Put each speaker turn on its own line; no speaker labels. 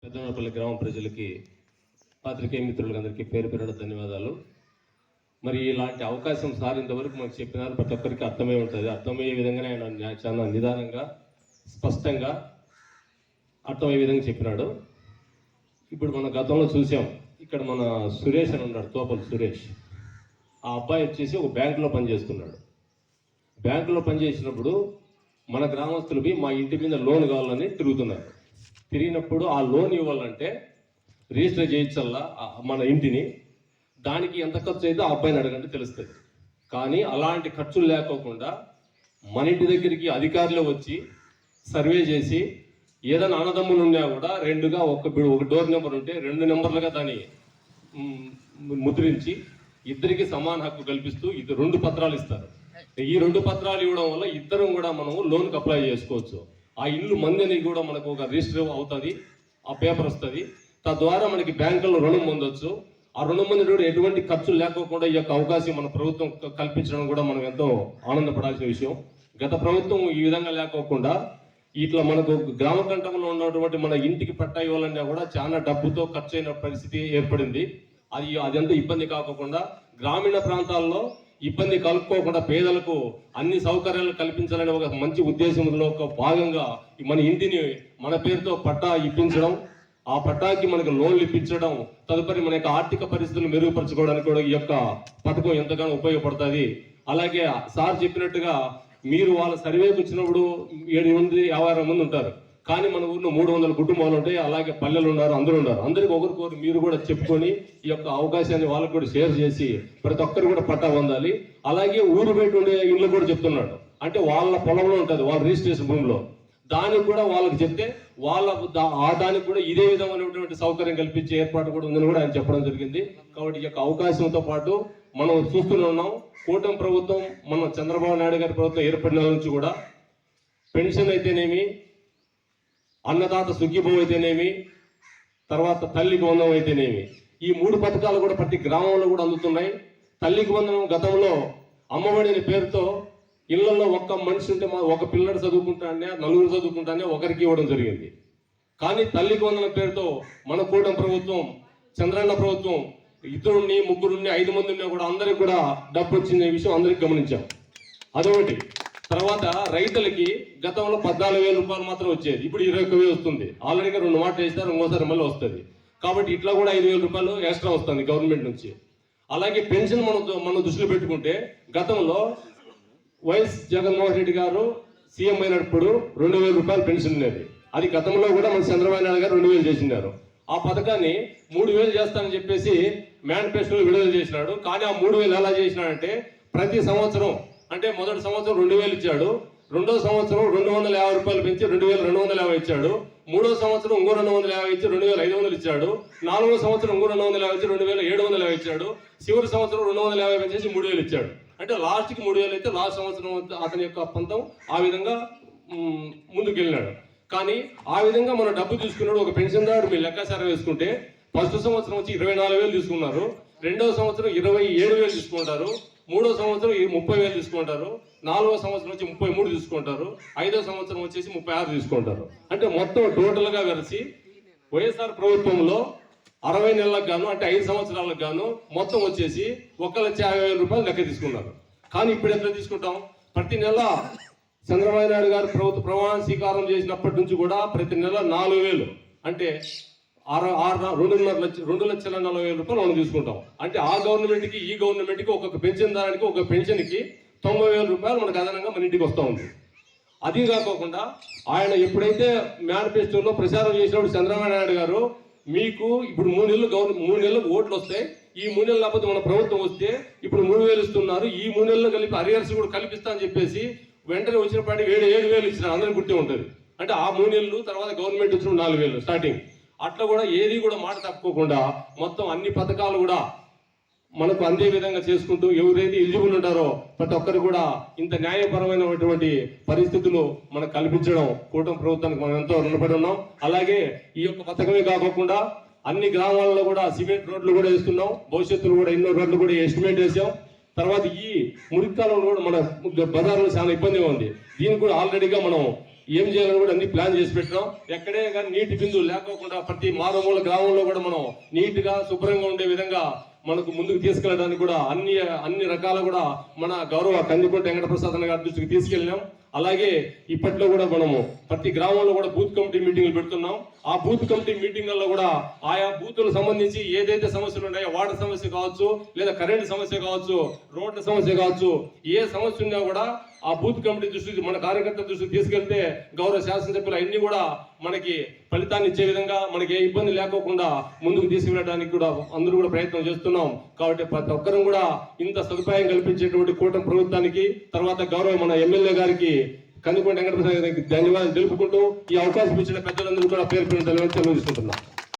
పెద్దనపల్లి గ్రామ ప్రజలకి పాత్రికేయ మిత్రులందరికీ పేరు పేరున ధన్యవాదాలు. మరి ఇలాంటి అవకాశం సార్ ఇంతవరకు మనకు చెప్పినారు, ప్రతి ఒక్కరికి అర్థమై ఉంటుంది. అర్థమయ్యే విధంగానే ఆయన చాలా నిదానంగా స్పష్టంగా అర్థమయ్యే విధంగా చెప్పినాడు. ఇప్పుడు మన గతంలో చూసాం, ఇక్కడ మన సురేష్ అని ఉన్నాడు, తోపల్ సురేష్. ఆ అబ్బాయి వచ్చేసి ఒక బ్యాంకులో పనిచేస్తున్నాడు. బ్యాంకులో పనిచేసినప్పుడు మన గ్రామస్తులకి మా ఇంటి మీద లోన్ కావాలని తిరుగుతున్నారు. తిరిగినప్పుడు ఆ లోన్ ఇవ్వాలంటే రిజిస్టర్ చేయించల్లా మన ఇంటిని. దానికి ఎంత ఖర్చు అయితే ఆ అబ్బాయిని అడగంటే తెలుస్తుంది. కానీ అలాంటి ఖర్చులు లేకోకుండా మన ఇంటి దగ్గరికి అధికారులు వచ్చి సర్వే చేసి ఏదైనా అన్నదమ్ములు ఉన్నా కూడా రెండుగా ఒక డోర్ నెంబర్ ఉంటే 2 నెంబర్లుగా దాన్ని ముద్రించి ఇద్దరికి సమాన హక్కు కల్పిస్తూ 2 పత్రాలు ఇస్తారు. ఈ 2 పత్రాలు ఇవ్వడం వల్ల ఇద్దరం కూడా మనము లోన్కి అప్లై చేసుకోవచ్చు. ఆ ఇల్లు మందిని కూడా మనకు ఒక రిజిస్టర్ అవుతుంది, ఆ పేపర్ వస్తుంది. తద్వారా మనకి బ్యాంకుల్లో రుణం పొందొచ్చు. ఆ రుణం పొందేటప్పుడు ఎటువంటి ఖర్చులు లేకోకుండా ఈ యొక్క అవకాశం మన ప్రభుత్వం కల్పించడం కూడా మనం ఎంతో ఆనందపడాల్సిన విషయం. గత ప్రభుత్వం ఈ విధంగా లేకోకుండా ఇట్లా మనకు గ్రామ కంఠంలో ఉన్నటువంటి మన ఇంటికి పట్టా ఇవ్వాలన్నా కూడా చాలా డబ్బుతో ఖర్చు అయిన పరిస్థితి ఏర్పడింది. అదంతా ఇబ్బంది కాకుండా గ్రామీణ ప్రాంతాల్లో ఇబ్బంది కలుపుకోకుండా పేదలకు అన్ని సౌకర్యాలు కల్పించాలనే ఒక మంచి ఉద్దేశంలో ఒక భాగంగా మన ఇంటిని మన పేరుతో పట్టా ఇప్పించడం, ఆ పట్టాకి మనకు లోన్లు ఇప్పించడం, తదుపరి మన యొక్క ఆర్థిక పరిస్థితులు మెరుగుపరచుకోవడానికి కూడా ఈ యొక్క పథకం ఎంతగానో ఉపయోగపడుతుంది. అలాగే సార్ చెప్పినట్టుగా మీరు వాళ్ళ సర్వేకి వచ్చినప్పుడు 7 మంది 56 మంది ఉంటారు, కానీ మన ఊర్లో 300 కుటుంబాలు ఉంటాయి. అలాగే పల్లెలు ఉన్నారు, అందరూ ఉన్నారు. అందరికి ఒకరికొకరు మీరు కూడా చెప్పుకొని ఈ యొక్క అవకాశాన్ని వాళ్ళకు కూడా షేర్ చేసి ప్రతి ఒక్కరు కూడా పట్టా పొందాలి. అలాగే ఊరు బయట ఉండే ఇళ్ళు కూడా చెప్తున్నాడు, అంటే వాళ్ళ పొలంలో ఉంటుంది, వాళ్ళ రిజిస్ట్రేషన్ భూమిలో, దానికి కూడా వాళ్ళకి చెప్తే దానికి కూడా ఇదే విధమైనటువంటి సౌకర్యం కల్పించే ఏర్పాటు కూడా ఉందని కూడా ఆయన చెప్పడం జరిగింది. కాబట్టి ఈ యొక్క అవకాశంతో పాటు మనం చూస్తూనే ఉన్నాం, కూటమి ప్రభుత్వం మన చంద్రబాబు నాయుడు గారి ప్రభుత్వం ఏర్పడిన నుంచి కూడా పెన్షన్ అయితేనేమి, అన్నదాత సుఖీభం అయితేనేమి, తర్వాత తల్లికి వందనం అయితేనేమి, ఈ 3 పథకాలు కూడా ప్రతి గ్రామంలో కూడా అందుతున్నాయి. తల్లికి వందనం గతంలో అమ్మఒడి అనే పేరుతో ఇళ్లలో ఒక్క మనిషి ఉంటే ఒక పిల్లడు చదువుకుంటానే, 4 చదువుకుంటానే ఒకరికి ఇవ్వడం జరిగింది. కానీ తల్లికి వందనం పేరుతో మన కూటమి ప్రభుత్వం, చంద్రన్న ప్రభుత్వం 2, 3, 5 మంది ఉన్నా కూడా అందరికి కూడా డబ్బు వచ్చిన విషయం అందరికి గమనించాం. అదొకటి. తర్వాత రైతులకి గతంలో 14,000 రూపాయలు మాత్రం వచ్చేది, ఇప్పుడు 21,000 వస్తుంది. ఆల్రెడీగా 2 మాటలు వేస్తారు, ఇంకోసారి మళ్ళీ వస్తుంది. కాబట్టి ఇట్లా కూడా 5,000 రూపాయలు ఎక్స్ట్రా వస్తుంది గవర్నమెంట్ నుంచి. అలాగే పెన్షన్ మనం దృష్టిలో పెట్టుకుంటే గతంలో వైఎస్ జగన్మోహన్ రెడ్డి గారు సీఎం అయినప్పుడు 2,000 రూపాయలు పెన్షన్ ఉండేది. అది గతంలో కూడా మన చంద్రబాబు నాయుడు గారు 2,000 చేసినారు. ఆ పథకాన్ని 3,000 చేస్తానని చెప్పేసి మేనిఫెస్టోలో విడుదల చేసినాడు. కానీ ఆ 3,000 ఎలా చేసినాడంటే ప్రతి సంవత్సరం, అంటే మొదటి సంవత్సరం 2,000 ఇచ్చాడు, రెండో సంవత్సరం 250 రూపాయలు పెంచి 2,250 ఇచ్చాడు, మూడో సంవత్సరం ఇంకో 250 ఇచ్చి 2,500 ఇచ్చాడు, నాలుగో సంవత్సరం ఇంకో 250 ఇచ్చి 2,750 ఇచ్చాడు, చివరి సంవత్సరం 250 పెంచేసి 3,000 ఇచ్చాడు. అంటే లాస్ట్కి 3,000 అయితే లాస్ట్ సంవత్సరం అతని యొక్క పంతం ఆ విధంగా ముందుకెళ్ళినాడు. కానీ ఆ విధంగా మనం డబ్బు తీసుకున్నాడు. ఒక పెన్షన్దారు మీరు లెక్కాచారం వేసుకుంటే ఫస్ట్ సంవత్సరం వచ్చి 24,000 తీసుకున్నారు, రెండవ సంవత్సరం 27,000 తీసుకుంటారు, మూడో సంవత్సరం 30,000 తీసుకుంటారు, నాలుగో సంవత్సరం వచ్చి 33 తీసుకుంటారు, ఐదో సంవత్సరం వచ్చేసి 36 తీసుకుంటారు. అంటే మొత్తం టోటల్గా కలిసి వైఎస్ఆర్ ప్రభుత్వంలో 60 నెలలకు గాను, అంటే 5 సంవత్సరాలకు గాను మొత్తం వచ్చేసి 1,50,000 రూపాయలు లెక్క తీసుకున్నారు. కానీ ఇప్పుడు ఎంత తీసుకుంటాం? ప్రతి నెల చంద్రబాబు నాయుడు గారు ప్రభుత్వ ప్రమాణ స్వీకారం చేసినప్పటి నుంచి కూడా ప్రతి నెల 4,000, అంటే 2,40,000 రూపాయలు మనం తీసుకుంటాం. అంటే ఆ గవర్నమెంట్కి ఈ గవర్నమెంట్కి ఒక్కొక్క పెన్షన్దారానికి ఒక పెన్షన్కి 90,000 రూపాయలు మనకు అదనంగా మన ఇంటికి వస్తూ ఉంది. అది కాకోకుండా ఆయన ఎప్పుడైతే మేనిఫెస్టోలో ప్రచారం చేసినప్పుడు చంద్రబాబు నాయుడు గారు మీకు ఇప్పుడు 3 నెలలు ఓట్లు వస్తాయి, ఈ 3 నెలలు లేకపోతే మన ప్రభుత్వం వస్తే ఇప్పుడు 3,000 ఇస్తున్నారు, ఈ 3 నెలలు కలిపి అరియర్స్ కూడా కల్పిస్తా అని చెప్పేసి వెంటనే వచ్చిన పాటి 7,000 ఇచ్చినారు. అందరికి గుర్తే ఉంటుంది. అంటే ఆ 3 నెలలు తర్వాత గవర్నమెంట్ వచ్చిన 4,000 స్టార్టింగ్. అట్లా కూడా ఏది కూడా మాట తప్పుకోకుండా మొత్తం అన్ని పథకాలు కూడా మనకు అందే విధంగా చేసుకుంటూ ఎవరైతే ఎలిజిబుల్ ఉంటారో ప్రతి ఒక్కరు కూడా ఇంత న్యాయపరమైనటువంటి పరిస్థితులు మనకు కల్పించడం కూటమి ప్రభుత్వానికి మనం ఎంతో రుణపడి ఉన్నాం. అలాగే ఈ యొక్క పథకమే కాకుండా అన్ని గ్రామాలలో కూడా సిమెంట్ రోడ్లు కూడా వేస్తున్నాం. భవిష్యత్తులో కూడా ఎన్నో రోడ్లు కూడా ఎస్టిమేట్ వేసాం. తర్వాత ఈ మురికాలంలో కూడా మన బజార్లో చాలా ఇబ్బందిగా ఉంది. దీనికి కూడా ఆల్రెడీగా మనం ఏం చేయాలని కూడా అన్ని ప్లాన్ చేసి పెట్టినాం. ఎక్కడే కానీ నీటి బిందువు లేకోకుండా ప్రతి మారుమూల గ్రామంలో కూడా మనం నీట్ గా శుభ్రంగా ఉండే విధంగా మనకు ముందుకు తీసుకెళ్ళడానికి కూడా అన్ని రకాల కూడా మన గౌరవ కందికుంట వెంకటప్రసాద్ అన్న గారి దృష్టికి తీసుకెళ్ళినాం. అలాగే ఇప్పట్లో కూడా మనము ప్రతి గ్రామంలో కూడా బూత్ కమిటీ మీటింగ్లు పెడుతున్నాం. ఆ బూత్ కమిటీ మీటింగ్లలో కూడా ఆయా బూతులకు సంబంధించి ఏదైతే సమస్యలు ఉన్నాయో వాటర్ సమస్య కావచ్చు, లేదా కరెంట్ సమస్య కావచ్చు, రోడ్ల సమస్య కావచ్చు, ఏ సమస్య ఉన్నా కూడా ఆ బూత్ కమిటీ దృష్టికి మన కార్యకర్తల దృష్టికి తీసుకెళ్తే గౌరవ శాసనసభ్యులు అన్ని కూడా మనకి ఫలితాన్ని ఇచ్చే విధంగా మనకి ఏ ఇబ్బంది లేకోకుండా ముందుకు తీసుకెళ్ళడానికి కూడా అందరూ కూడా ప్రయత్నం చేస్తున్నాం. కాబట్టి ప్రతి ఒక్కరూ కూడా ఇంత సదుపాయం కల్పించేటువంటి కూటమి ప్రభుత్వానికి, తర్వాత గౌరవ మన ఎమ్మెల్యే గారికి కందికుంట వెంకటప్రసాద్ గారికి ధన్యవాదాలు తెలుపుకుంటూ ఈ అవకాశం ఇచ్చిన పెద్దలందరూ కూడా పేరు ధన్యవాదాలు తెలుసుకుంటున్నాం.